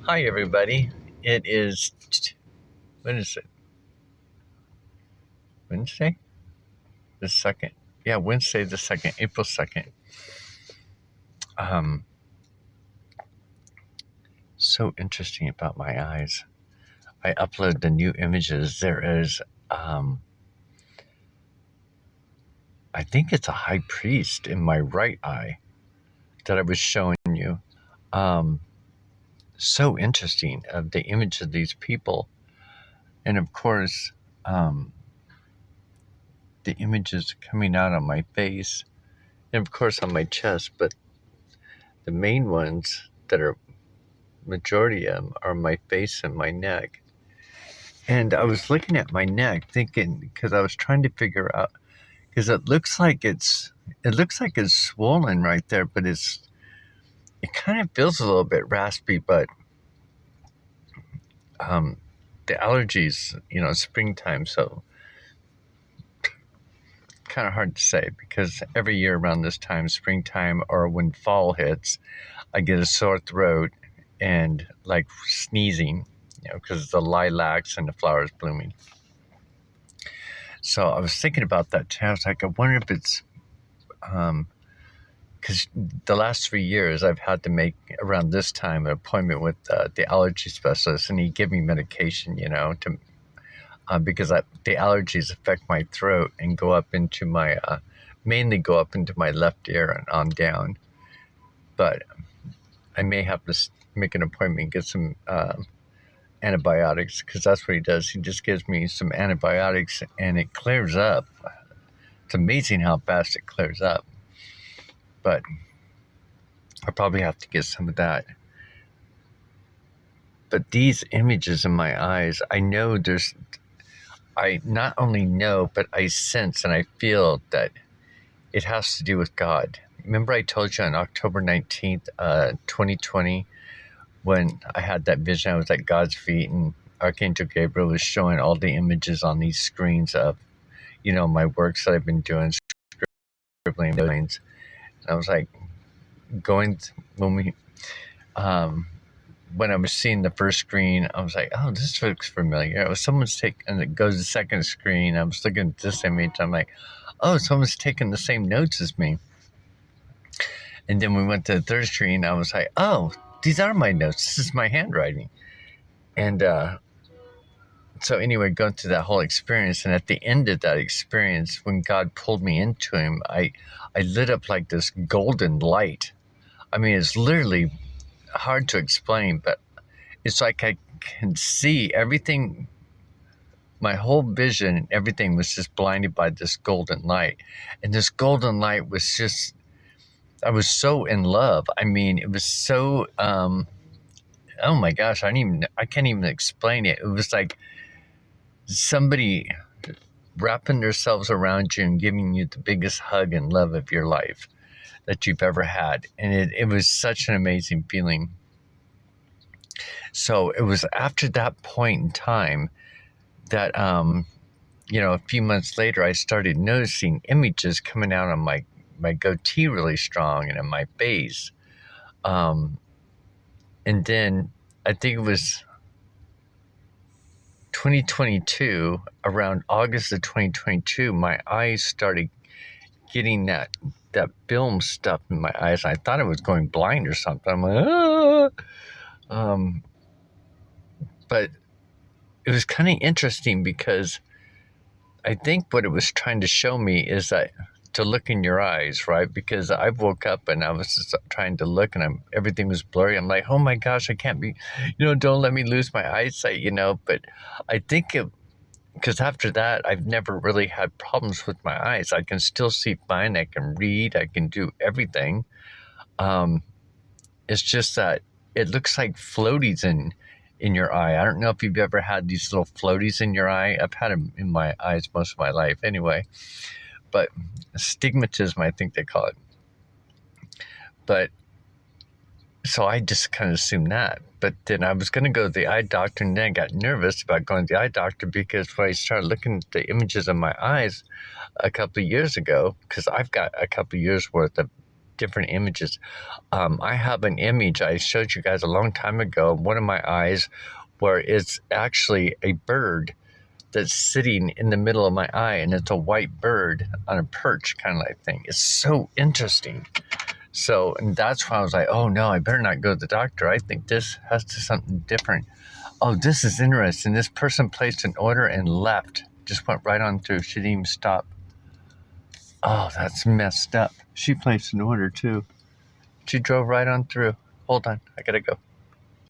Hi, everybody. It is, when is it? Wednesday? The 2nd. Yeah, Wednesday the 2nd, April 2nd. Um, so interesting about my eyes. I upload the new images. There is, I think it's a high priest in my right eye that I was showing you. So interesting of the image of these people. And of course, the images coming out on my face and of course on my chest, but the main ones that are majority of them are my face and my neck. And I was looking at my neck thinking, because I was trying to figure out, because it looks like it's swollen right there, but it kind of feels a little bit raspy, but the allergies, springtime, so kind of hard to say, because every year around this time, springtime or when fall hits, I get a sore throat and like sneezing, because the lilacs and the flowers blooming. So I was thinking about that too. I was like, I wonder if it's because the last 3 years I've had to make around this time an appointment with the allergy specialist, and he gave me medication, to because the allergies affect my throat and go up into my mainly go up into my left ear and on down. But I may have to make an appointment and get some antibiotics, because that's what he does. He just gives me some antibiotics and it clears up. It's amazing how fast it clears up. But I probably have to get some of that. But these images in my eyes, I not only know, but I sense and I feel that it has to do with God. Remember I told you on October 19th, 2020, when I had that vision, I was at God's feet and Archangel Gabriel was showing all the images on these screens of, my works that I've been doing, scribbling lines. And I was like, when I was seeing the first screen, I was like, oh, this looks familiar. It was someone's and it goes to the second screen. I was looking at this image. I'm like, oh, someone's taking the same notes as me. And then we went to the third screen. I was like, oh, these are my notes. This is my handwriting. And so anyway, going through that whole experience. And at the end of that experience, when God pulled me into him, I lit up like this golden light. I mean, it's literally hard to explain, but it's like I can see everything. My whole vision and everything was just blinded by this golden light. And this golden light was just, I was so in love. I mean, it was so, oh my gosh, I can't even explain it. It was like somebody wrapping themselves around you and giving you the biggest hug and love of your life that you've ever had. And it was such an amazing feeling. So it was after that point in time that, a few months later, I started noticing images coming out on my goatee really strong and in my face. And then I think it was 2022, around August of 2022, my eyes started getting that film stuff in my eyes. I thought I was going blind or something. I'm like, ah. But it was kind of interesting because I think what it was trying to show me is that to look in your eyes, right? Because I woke up and I was just trying to look and everything was blurry. I'm like, oh my gosh, I can't be, don't let me lose my eyesight, But I think because after that, I've never really had problems with my eyes. I can still see fine. I can read. I can do everything. It's just that it looks like floaties in your eye. I don't know if you've ever had these little floaties in your eye. I've had them in my eyes most of my life anyway. But astigmatism, I think they call it. But so I just kind of assumed that. But then I was going to go to the eye doctor, and then I got nervous about going to the eye doctor because when I started looking at the images of my eyes a couple of years ago, because I've got a couple of years worth of different images. I have an image I showed you guys a long time ago of one of my eyes where it's actually a bird that's sitting in the middle of my eye, and it's a white bird on a perch kind of like thing. It's so interesting. So, and that's why I was like, oh no, I better not go to the doctor. I think this has to something different. Oh, this is interesting. This person placed an order and left. Just went right on through. She didn't even stop. Oh, that's messed up. She placed an order too. She drove right on through. Hold on, I gotta go.